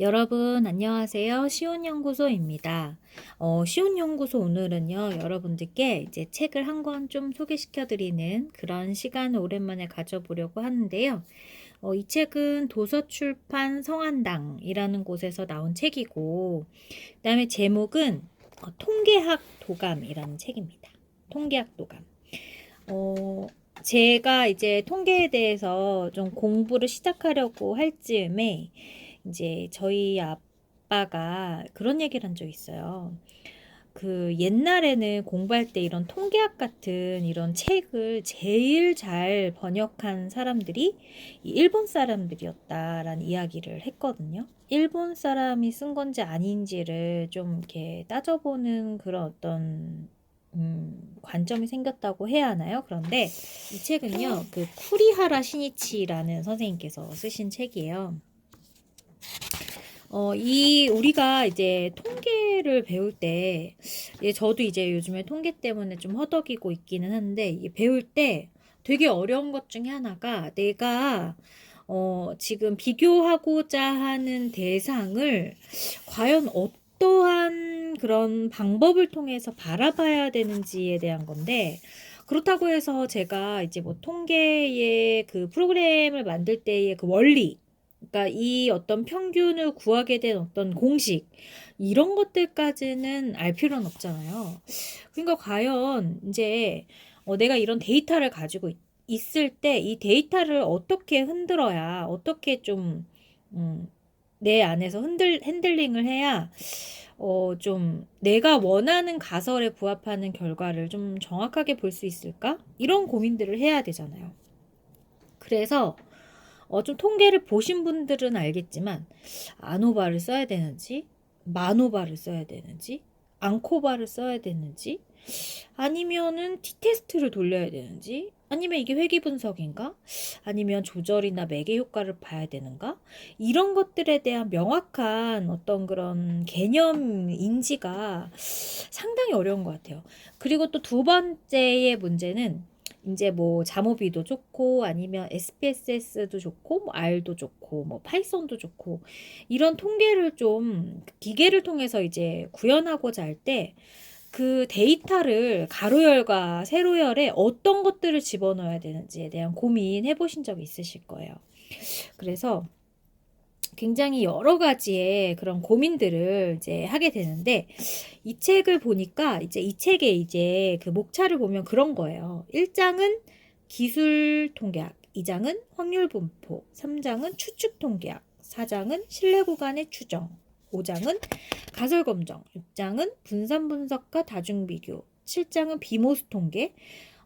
여러분 안녕하세요. 시온연구소입니다. 시온연구소 오늘은요, 여러분들께 이제 책을 한 권 좀 소개시켜 드리는 그런 시간을 오랜만에 가져보려고 하는데요. 이 책은 도서출판 성한당이라는 곳에서 나온 책이고, 그다음에 제목은 통계학 도감이라는 책입니다. 통계학 도감. 제가 이제 통계에 대해서 좀 공부를 시작하려고 할 즈음에 이제 저희 아빠가 그런 얘기를 한 적이 있어요. 그 옛날에는 공부할 때 이런 통계학 같은 이런 책을 제일 잘 번역한 사람들이 이 일본 사람들이었다라는 이야기를 했거든요. 일본 사람이 쓴 건지 아닌지를 좀 이렇게 따져보는 그런 어떤 관점이 생겼다고 해야 하나요? 그런데 이 책은요, 그 쿠리하라 시니치라는 선생님께서 쓰신 책이에요. 우리가 이제 통계를 배울 때, 저도 이제 요즘에 통계 때문에 좀 허덕이고 있기는 한데, 이게 배울 때 되게 어려운 것 중에 하나가 내가, 지금 비교하고자 하는 대상을 과연 어떠한 그런 방법을 통해서 바라봐야 되는지에 대한 건데, 그렇다고 해서 제가 이제 뭐 통계의 그 프로그램을 만들 때의 그 원리, 그러니까 이 어떤 평균을 구하게 된 어떤 공식 이런 것들까지는 알 필요는 없잖아요. 그러니까 과연 이제 내가 이런 데이터를 가지고 있을 때 이 데이터를 어떻게 흔들어야 어떻게 좀 내 안에서 핸들링을 해야 좀 내가 원하는 가설에 부합하는 결과를 좀 정확하게 볼 수 있을까? 이런 고민들을 해야 되잖아요. 그래서 좀 통계를 보신 분들은 알겠지만 아노바를 써야 되는지 마노바를 써야 되는지 앙코바를 써야 되는지 아니면은 t-테스트를 돌려야 되는지 아니면 이게 회귀 분석인가 아니면 조절이나 매개 효과를 봐야 되는가 이런 것들에 대한 명확한 어떤 그런 개념 인지가 상당히 어려운 것 같아요. 그리고 또 두 번째의 문제는 이제 뭐 자모비도 좋고 아니면 SPSS도 좋고 뭐 R도 좋고 뭐 파이썬도 좋고 이런 통계를 좀 기계를 통해서 이제 구현하고자 할 때 그 데이터를 가로열과 세로열에 어떤 것들을 집어넣어야 되는지에 대한 고민해 보신 적 있으실 거예요. 그래서 굉장히 여러 가지의 그런 고민들을 이제 하게 되는데 이 책을 보니까 이제 이 책에 이제 그 목차를 보면 그런 거예요. 1장은 기술 통계학, 2장은 확률 분포, 3장은 추측 통계학, 4장은 신뢰 구간의 추정, 5장은 가설 검정, 6장은 분산 분석과 다중 비교, 7장은 비모수 통계,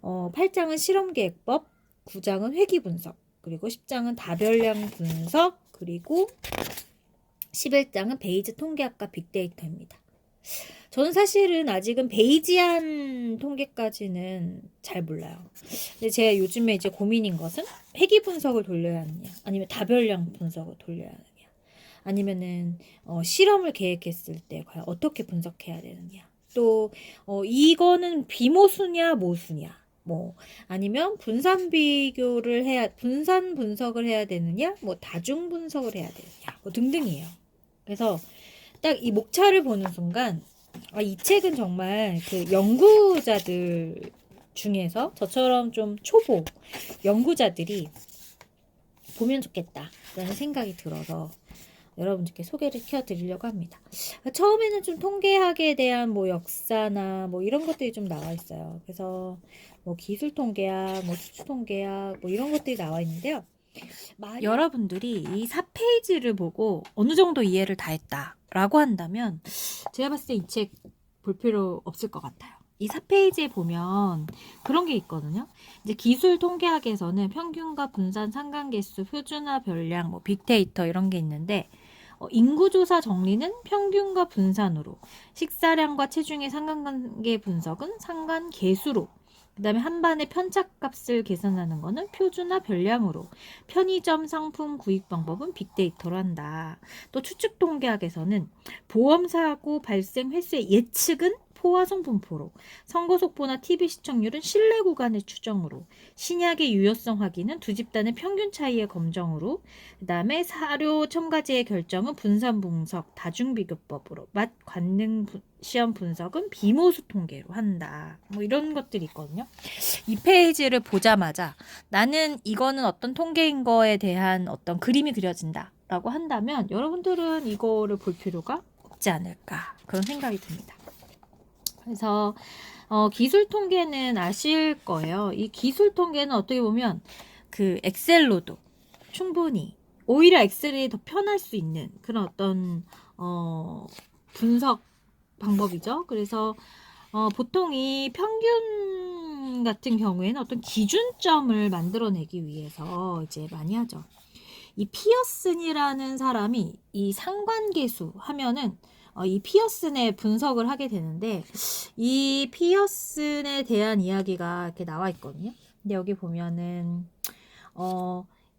8장은 실험 계획법, 9장은 회귀 분석, 그리고 10장은 다별량 분석, 그리고 11장은 베이지 통계학과 빅데이터입니다. 저는 사실은 아직은 베이지안 통계까지는 잘 몰라요. 근데 제가 요즘에 이제 고민인 것은 회귀 분석을 돌려야 하느냐, 아니면 다별량 분석을 돌려야 하느냐, 아니면은 실험을 계획했을 때 과연 어떻게 분석해야 되느냐. 또 이거는 비모수냐 모수냐. 뭐 아니면 분산 비교를 해야 분산 분석을 해야 되느냐, 뭐 다중 분석을 해야 되느냐, 뭐 등등이에요. 그래서 딱 이 목차를 보는 순간 이 책은 정말 그 연구자들 중에서 저처럼 좀 초보 연구자들이 보면 좋겠다라는 생각이 들어서 여러분들께 소개를 시켜드리려고 합니다. 처음에는 좀 통계학에 대한 뭐 역사나 뭐 이런 것들이 좀 나와 있어요. 그래서 뭐 기술 통계학, 뭐 수출 통계학 뭐 이런 것들이 나와 있는데요. 여러분들이 이 4페이지를 보고 어느 정도 이해를 다 했다라고 한다면 제가 봤을 때 이 책 볼 필요 없을 것 같아요. 이 4페이지에 보면 그런 게 있거든요. 이제 기술 통계학에서는 평균과 분산 상관계수, 표준화 별량, 뭐 빅데이터 이런 게 있는데 인구조사 정리는 평균과 분산으로, 식사량과 체중의 상관관계 분석은 상관계수로, 그 다음에 한반의 편차값을 계산하는 거는 표준화 별량으로, 편의점 상품 구입 방법은 빅데이터로 한다. 또 추측 통계학에서는 보험사고 발생 횟수의 예측은 포화성 분포로, 선거 속보나 TV 시청률은 신뢰 구간의 추정으로, 신약의 유효성 확인은 두 집단의 평균 차이의 검정으로, 그 다음에 사료 첨가제의 결정은 분산 분석 다중비교법으로, 맛 관능 시험 분석은 비모수 통계로 한다. 뭐 이런 것들이 있거든요. 이 페이지를 보자마자 나는 이거는 어떤 통계인 거에 대한 어떤 그림이 그려진다 라고 한다면 여러분들은 이거를 볼 필요가 없지 않을까 그런 생각이 듭니다. 그래서 기술 통계는 아실 거예요. 이 기술 통계는 어떻게 보면 그 엑셀로도 충분히 오히려 엑셀이 더 편할 수 있는 그런 어떤 분석 방법이죠. 그래서 보통 이 평균 같은 경우에는 어떤 기준점을 만들어내기 위해서 이제 많이 하죠. 이 피어슨이라는 사람이 이 상관계수 하면은 이 피어슨의 분석을 하게 되는데 이 피어슨에 대한 이야기가 이렇게 나와 있거든요. 근데 여기 보면은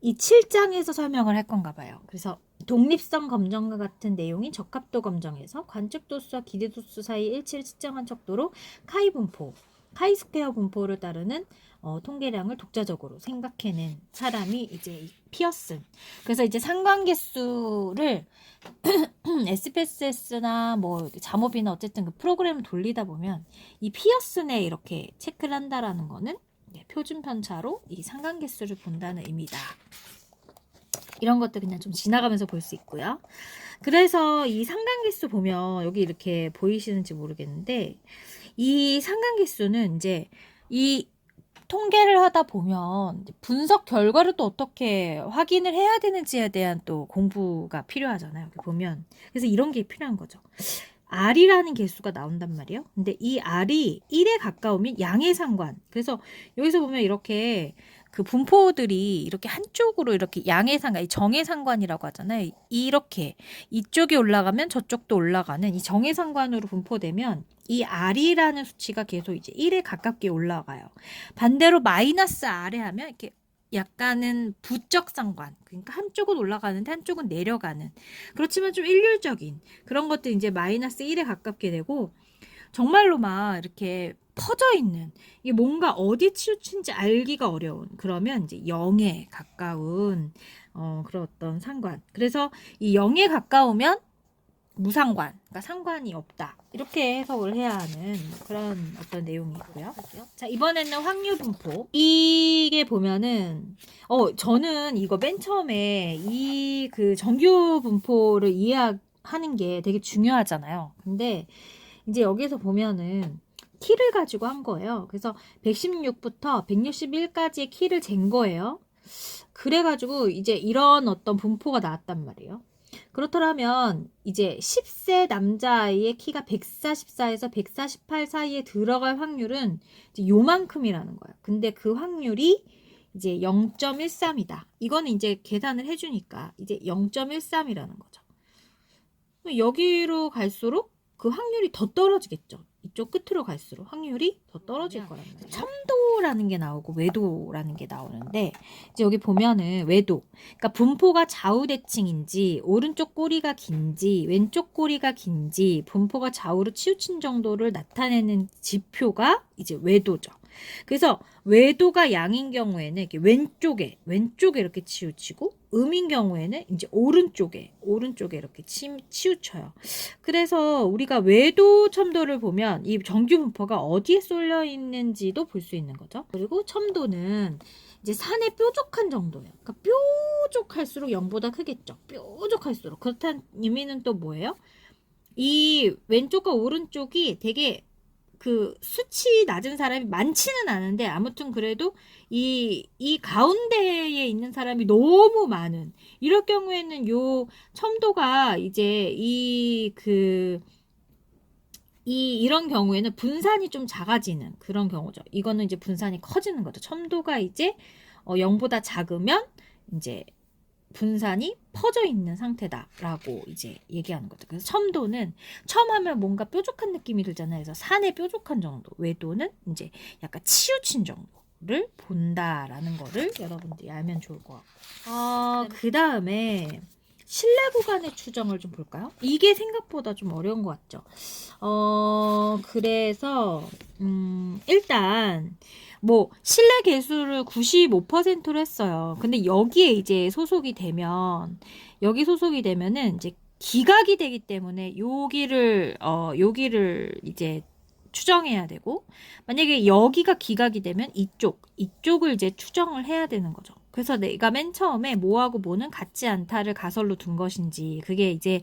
이 7장에서 설명을 할 건가 봐요. 그래서 독립성 검정과 같은 내용인 적합도 검정에서 관측도수와 기대도수 사이 일치를 측정한 척도로 카이 분포, 카이 스퀘어 분포를 따르는 통계량을 독자적으로 생각해낸 사람이 이제 이 피어슨. 그래서 이제 상관계수를 SPSS나 뭐 잠업이나 어쨌든 그 프로그램을 돌리다 보면 이 피어슨에 이렇게 체크를 한다라는 거는 표준 편차로 이 상관계수를 본다는 의미다. 이런 것들 그냥 좀 지나가면서 볼 수 있고요. 그래서 이 상관계수 보면 여기 이렇게 보이시는지 모르겠는데 이 상관계수는 이제 이 통계를 하다 보면 분석 결과를 또 어떻게 확인을 해야 되는지에 대한 또 공부가 필요하잖아요. 여기 보면. 그래서 이런 게 필요한 거죠. R이라는 개수가 나온단 말이에요. 근데 이 R이 1에 가까우면 양의 상관. 그래서 여기서 보면 이렇게 그 분포들이 이렇게 한쪽으로 이렇게 양의 상관, 이 정의 상관이라고 하잖아요. 이렇게 이쪽이 올라가면 저쪽도 올라가는 이 정의 상관으로 분포되면 이 R이라는 수치가 계속 이제 1에 가깝게 올라가요. 반대로 마이너스 R에 하면 이렇게 약간은 부적 상관. 그러니까 한쪽은 올라가는데 한쪽은 내려가는. 그렇지만 좀 일률적인 그런 것들 이제 마이너스 1에 가깝게 되고 정말로 막 이렇게 퍼져 있는 이게 뭔가 어디 치우친지 알기가 어려운 그러면 이제 0에 가까운 그런 어떤 상관. 그래서 이 0에 가까우면 무상관, 그러니까 상관이 없다. 이렇게 해석을 해야 하는 그런 어떤 내용이고요. 자, 이번에는 확률 분포. 이게 보면은 저는 이거 맨 처음에 이 그 정규 분포를 이해하는 게 되게 중요하잖아요. 근데 이제 여기서 보면은 키를 가지고 한 거예요. 그래서 116부터 161까지의 키를 잰 거예요. 그래가지고 이제 이런 어떤 분포가 나왔단 말이에요. 그렇더라면 이제 10세 남자아이의 키가 144에서 148 사이에 들어갈 확률은 이제 요만큼이라는 거예요. 근데 그 확률이 이제 0.13이다. 이거는 이제 계산을 해주니까 이제 0.13이라는 거죠. 여기로 갈수록 그 확률이 더 떨어지겠죠. 이쪽 끝으로 갈수록 확률이 더 떨어질 거란 말이에요. 첨도라는 게 나오고 외도라는 게 나오는데 이제 여기 보면은 외도, 그러니까 분포가 좌우대칭인지 오른쪽 꼬리가 긴지 왼쪽 꼬리가 긴지 분포가 좌우로 치우친 정도를 나타내는 지표가 이제 외도죠. 그래서 외도가 양인 경우에는 이렇게 왼쪽에 이렇게 치우치고 음인 경우에는 이제 오른쪽에 이렇게 치우쳐요. 그래서 우리가 외도 첨도를 보면 이 정규 분포가 어디에 쏠려 있는지도 볼 수 있는 거죠. 그리고 첨도는 이제 산의 뾰족한 정도예요. 그러니까 뾰족할수록 0보다 크겠죠. 뾰족할수록. 그렇다는 의미는 또 뭐예요? 이 왼쪽과 오른쪽이 되게 그 수치 낮은 사람이 많지는 않은데 아무튼 그래도 이 가운데에 있는 사람이 너무 많은 이럴 경우에는 요 첨도가 이제 이런 경우에는 분산이 좀 작아지는 그런 경우죠. 이거는 이제 분산이 커지는 거죠. 첨도가 이제 0보다 작으면 이제 분산이 퍼져 있는 상태다라고 이제 얘기하는 거죠. 그래서 첨도는 첨하면 뭔가 뾰족한 느낌이 들잖아요. 그래서 산의 뾰족한 정도, 외도는 이제 약간 치우친 정도를 본다라는 거를 여러분들이 알면 좋을 것 같고. 그 다음에 실내 구간의 추정을 좀 볼까요? 이게 생각보다 좀 어려운 것 같죠? 그래서 일단 뭐 실내 개수를 95%로 했어요. 근데 여기에 이제 소속이 되면 여기 소속이 되면은 이제 기각이 되기 때문에 여기를 이제 추정해야 되고, 만약에 여기가 기각이 되면 이쪽을 이제 추정을 해야 되는 거죠. 그래서 내가 맨 처음에 뭐하고 뭐는 같지 않다를 가설로 둔 것인지, 그게 이제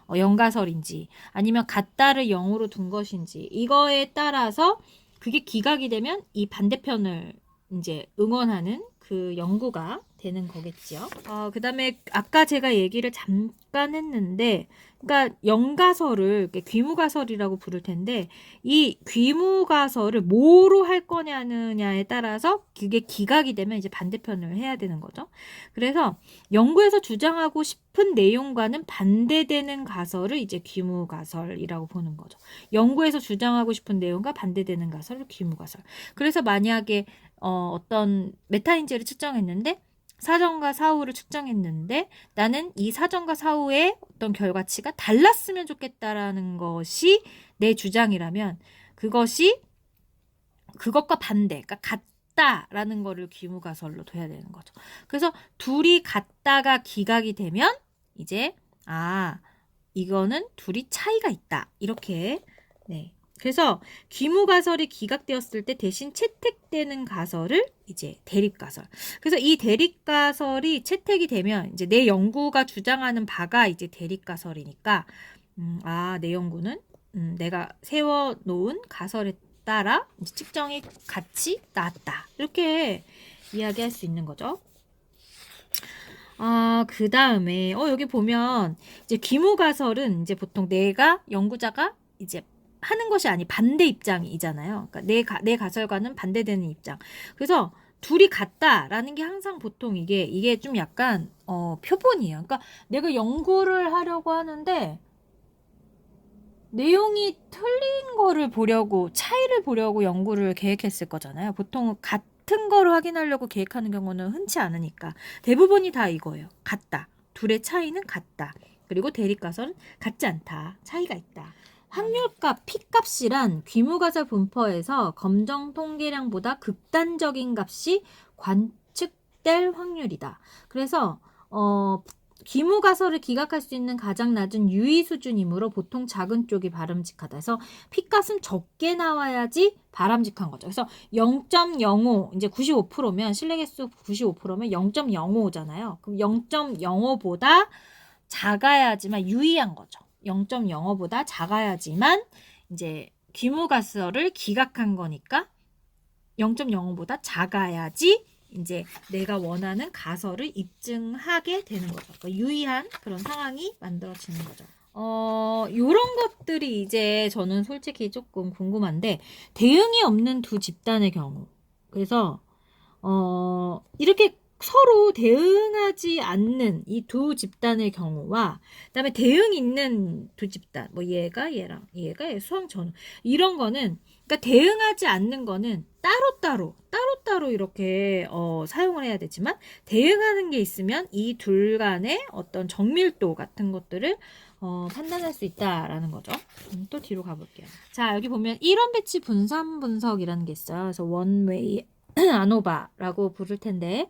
0가설인지 아니면 같다를 0으로 둔 것인지, 이거에 따라서 그게 기각이 되면 이 반대편을 이제 응원하는 그 연구가 되는 거겠죠. 그 다음에 아까 제가 얘기를 잠깐 했는데, 그러니까 영가설을 귀무가설이라고 부를 텐데, 이 귀무가설을 뭐로 할 거냐느냐에 따라서 그게 기각이 되면 이제 반대편을 해야 되는 거죠. 그래서 연구에서 주장하고 싶은 내용과는 반대되는 가설을 이제 귀무가설이라고 보는 거죠. 연구에서 주장하고 싶은 내용과 반대되는 가설을 귀무가설. 그래서 만약에 어떤 메타인지를 측정했는데 사전과 사후를 측정했는데 나는 이 사전과 사후의 어떤 결과치가 달랐으면 좋겠다라는 것이 내 주장이라면 그것이 그것과 반대, 그러니까 같다라는 거를 귀무가설로 둬야 되는 거죠. 그래서 둘이 같다가 기각이 되면 이제 이거는 둘이 차이가 있다. 이렇게 네. 그래서 귀무가설이 기각되었을 때 대신 채택되는 가설을 이제 대립가설. 그래서 이 대립가설이 채택이 되면 이제 내 연구가 주장하는 바가 이제 대립가설이니까 내 연구는 내가 세워놓은 가설에 따라 이제 측정이 같이 나왔다. 이렇게 이야기할 수 있는 거죠. 그 다음에 여기 보면 이제 귀무가설은 이제 보통 내가 연구자가 이제 하는 것이 아니 반대 입장이잖아요. 그러니까 내 가설과는 반대되는 입장. 그래서 둘이 같다라는 게 항상 보통 이게 좀 약간 표본이에요. 그러니까 내가 연구를 하려고 하는데 내용이 틀린 거를 보려고 차이를 보려고 연구를 계획했을 거잖아요. 보통 같은 거를 확인하려고 계획하는 경우는 흔치 않으니까 대부분이 다 이거예요. 같다. 둘의 차이는 같다. 그리고 대립가설은 같지 않다. 차이가 있다. 확률값 P값이란 귀무가설 분포에서 검정 통계량보다 극단적인 값이 관측될 확률이다. 그래서 귀무가설을 기각할 수 있는 가장 낮은 유의 수준이므로 보통 작은 쪽이 바람직하다. 그래서 P값은 적게 나와야지 바람직한 거죠. 그래서 0.05 이제 95%면 신뢰개수 95%면 0.05잖아요. 그럼 0.05보다 작아야지만 유의한 거죠. 0.05보다 작아야지만 이제 귀무가설을 기각한 거니까 0.05보다 작아야지 이제 내가 원하는 가설을 입증하게 되는 거죠. 그러니까 유의한 그런 상황이 만들어지는 거죠. 요런 것들이 이제 저는 솔직히 조금 궁금한데, 대응이 없는 두 집단의 경우. 그래서, 이렇게 서로 대응하지 않는 이 두 집단의 경우와, 그 다음에 대응 있는 두 집단, 뭐 얘가 얘랑, 얘가 얘, 수학 전후. 이런 거는, 그러니까 대응하지 않는 거는 따로따로 이렇게 사용을 해야 되지만, 대응하는 게 있으면 이 둘 간의 어떤 정밀도 같은 것들을 판단할 수 있다라는 거죠. 또 뒤로 가볼게요. 자, 여기 보면 1원 배치 분산 분석이라는 게 있어요. 그래서 원웨이 아노바라고 부를 텐데,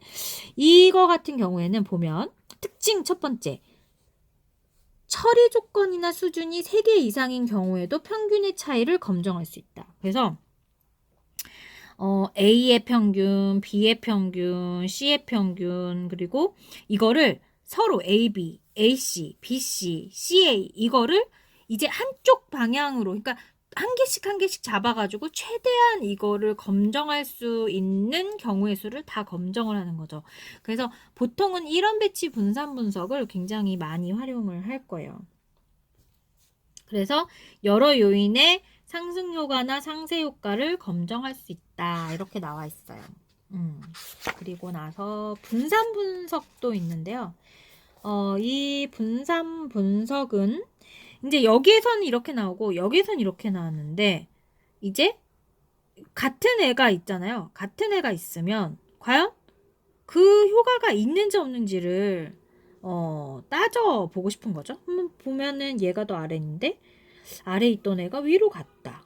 이거 같은 경우에는 보면 특징 첫 번째, 처리 조건이나 수준이 3개 이상인 경우에도 평균의 차이를 검증할 수 있다. 그래서 A의 평균, B의 평균, C의 평균, 그리고 이거를 서로 AB, AC, BC, CA 이거를 이제 한쪽 방향으로, 그러니까 한 개씩 잡아가지고 최대한 이거를 검증할 수 있는 경우의 수를 다 검증을 하는 거죠. 그래서 보통은 1원 배치 분산 분석을 굉장히 많이 활용을 할 거예요. 그래서 여러 요인의 상승 효과나 상쇄 효과를 검증할 수 있다. 이렇게 나와 있어요. 그리고 나서 분산 분석도 있는데요. 이 분산 분석은 이제 여기에서는 이렇게 나오고 여기에서는 이렇게 나왔는데, 이제 같은 애가 있잖아요. 같은 애가 있으면 과연 그 효과가 있는지 없는지를 따져 보고 싶은 거죠. 한번 보면은 얘가 더 아래 있는데 아래 있던 애가 위로 갔다.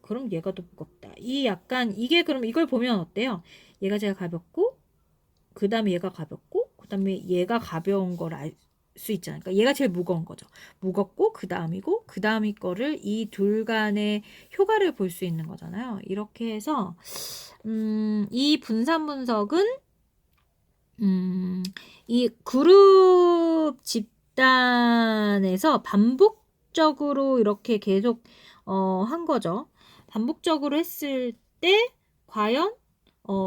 그럼 얘가 더 무겁다. 이 약간 이게 그럼 이걸 보면 어때요? 얘가 제일 가볍고 그 다음에 얘가 가볍고 그 다음에 얘가 가벼운 걸 알 수 있잖아요. 그러니까 얘가 제일 무거운 거죠. 무겁고 그 다음이고 그 다음이 거를 이 둘 간의 효과를 볼 수 있는 거잖아요. 이렇게 해서 이 분산 분석은 이 그룹 집단에서 반복적으로 이렇게 계속 한 거죠. 반복적으로 했을 때 과연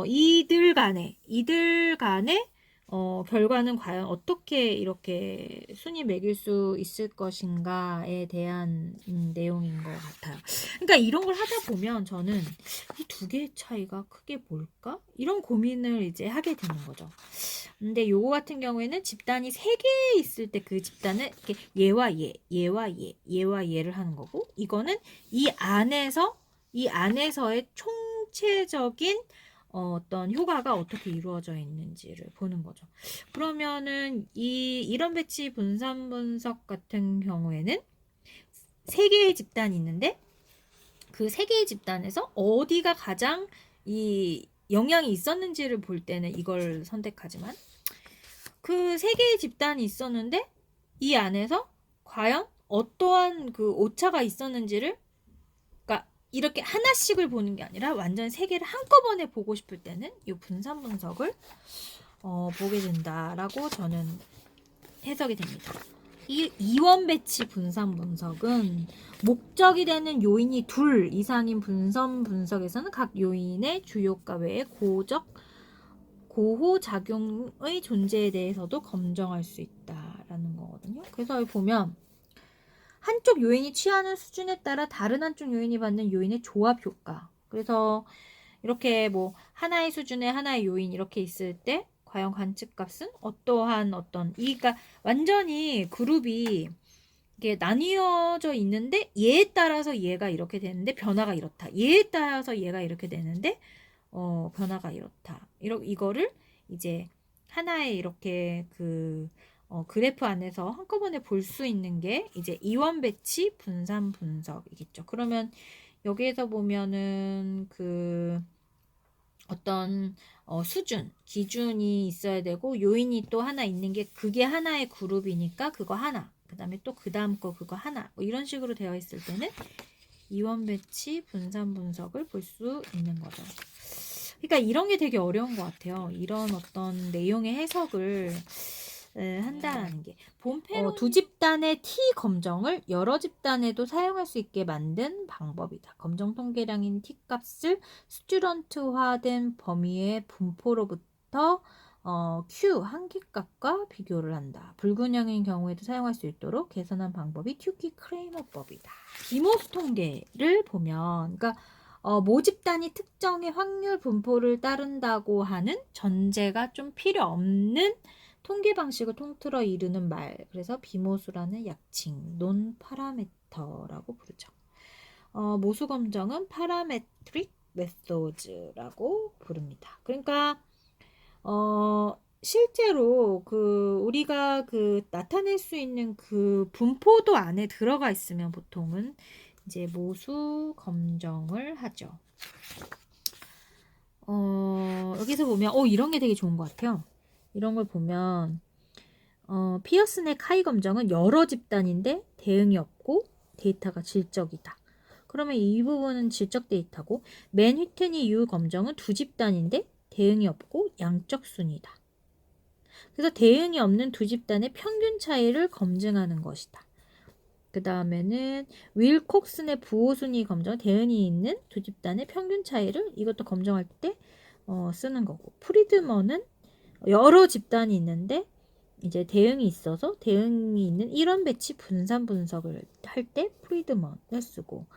이들 간의 결과는 과연 어떻게 이렇게 순위 매길 수 있을 것인가에 대한 내용인 것 같아요. 그러니까 이런 걸 하다 보면 저는 이 두 개의 차이가 크게 뭘까? 이런 고민을 이제 하게 되는 거죠. 근데 요거 같은 경우에는 집단이 3개 있을 때 그 집단은 이렇게 얘와 얘, 얘와 얘, 얘와 얘를 하는 거고, 이거는 이 안에서의 총체적인 어떤 효과가 어떻게 이루어져 있는지를 보는 거죠. 그러면은 이런 배치 분산 분석 같은 경우에는 3개의 집단이 있는데 그 3개의 집단에서 어디가 가장 이 영향이 있었는지를 볼 때는 이걸 선택하지만 그 3개의 집단이 있었는데 이 안에서 과연 어떠한 그 오차가 있었는지를 그러니까 이렇게 하나씩을 보는 게 아니라 완전 3개를 한꺼번에 보고 싶을 때는 이 분산 분석을 보게 된다라고 저는 해석이 됩니다. 이 이원 배치 분산 분석은 목적이 되는 요인이 2 이상인 분산 분석에서는 각 요인의 주요가 외에 고호작용의 존재에 대해서도 검증할 수 있다라는 거거든요. 그래서 여기 보면 한쪽 요인이 취하는 수준에 따라 다른 한쪽 요인이 받는 요인의 조합 효과. 그래서 이렇게 뭐 하나의 수준에 하나의 요인 이렇게 있을 때 과연 관측값은 어떠한 그러니까 완전히 그룹이 이게 나뉘어져 있는데 얘에 따라서 얘가 이렇게 되는데 변화가 이렇다. 얘에 따라서 얘가 이렇게 되는데 변화가 이렇다. 이거를 이제 하나의 이렇게 그래프 안에서 한꺼번에 볼 수 있는 게 이제 이원 배치 분산 분석이겠죠. 그러면 여기에서 보면은 어떤 기준이 있어야 되고 요인이 또 하나 있는 게 그게 하나의 그룹이니까 그거 하나 그 다음에 또 그 다음 거 그거 하나 뭐 이런 식으로 되어 있을 때는 이원 배치 분산 분석을 볼 수 있는 거죠. 그러니까 이런 게 되게 어려운 것 같아요. 이런 어떤 내용의 해석을 한다라는 게 두 집단의 T 검정을 여러 집단에도 사용할 수 있게 만든 방법이다. 검정 통계량인 T 값을 스튜런트화된 범위의 분포로부터 Q 한계값과 비교를 한다. 불균형인 경우에도 사용할 수 있도록 개선한 방법이 튜키 크레이머법이다. 비모스 통계를 보면 그러니까 모집단이 특정의 확률 분포를 따른다고 하는 전제가 좀 필요 없는 통계 방식을 통틀어 이루는 말. 그래서 비모수라는 약칭, 논 파라메터라고 부르죠. 모수 검정은 파라메트릭 메소드라고 부릅니다. 그러니까 실제로 우리가 나타낼 수 있는 그 분포도 안에 들어가 있으면 보통은 이제 모수 검정을 하죠. 여기서 보면 이런 게 되게 좋은 것 같아요. 이런 걸 보면 피어슨의 카이 검정은 여러 집단인데 대응이 없고 데이터가 질적이다. 그러면 이 부분은 질적 데이터고 맨 휘트니 유 검정은 2집단인데 대응이 없고 양적 순이다. 그래서 대응이 없는 2집단의 평균 차이를 검증하는 것이다. 그 다음에는 윌콕슨의 부호순위 검정, 대응이 있는 2집단의 평균 차이를 이것도 검증할 때 쓰는 거고, 프리드먼은 여러 집단이 있는데 이제 대응이 있어서 대응이 있는 일원 배치 분산 분석을 할 때 프리드먼을 쓰고,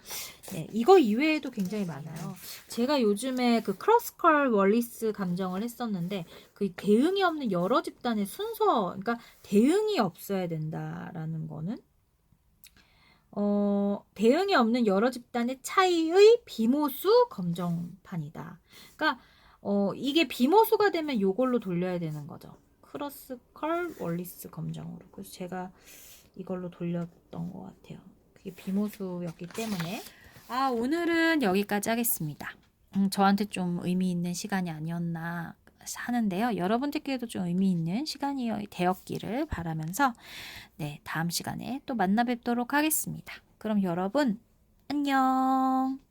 네, 이거 이외에도 굉장히 많아요. 제가 요즘에 크로스컬 월리스 감정을 했었는데 그 대응이 없는 여러 집단의 순서, 그러니까 대응이 없어야 된다라는 거는 대응이 없는 여러 집단의 차이의 비모수 검정판이다. 그러니까 이게 비모수가 되면 요걸로 돌려야 되는 거죠. 크로스컬 월리스 검정으로. 그래서 제가 이걸로 돌렸던 것 같아요. 그게 비모수였기 때문에. 오늘은 여기까지 하겠습니다. 저한테 좀 의미 있는 시간이 아니었나 하는데요. 여러분들께도 좀 의미 있는 시간이 되었기를 바라면서 네, 다음 시간에 또 만나 뵙도록 하겠습니다. 그럼 여러분 안녕.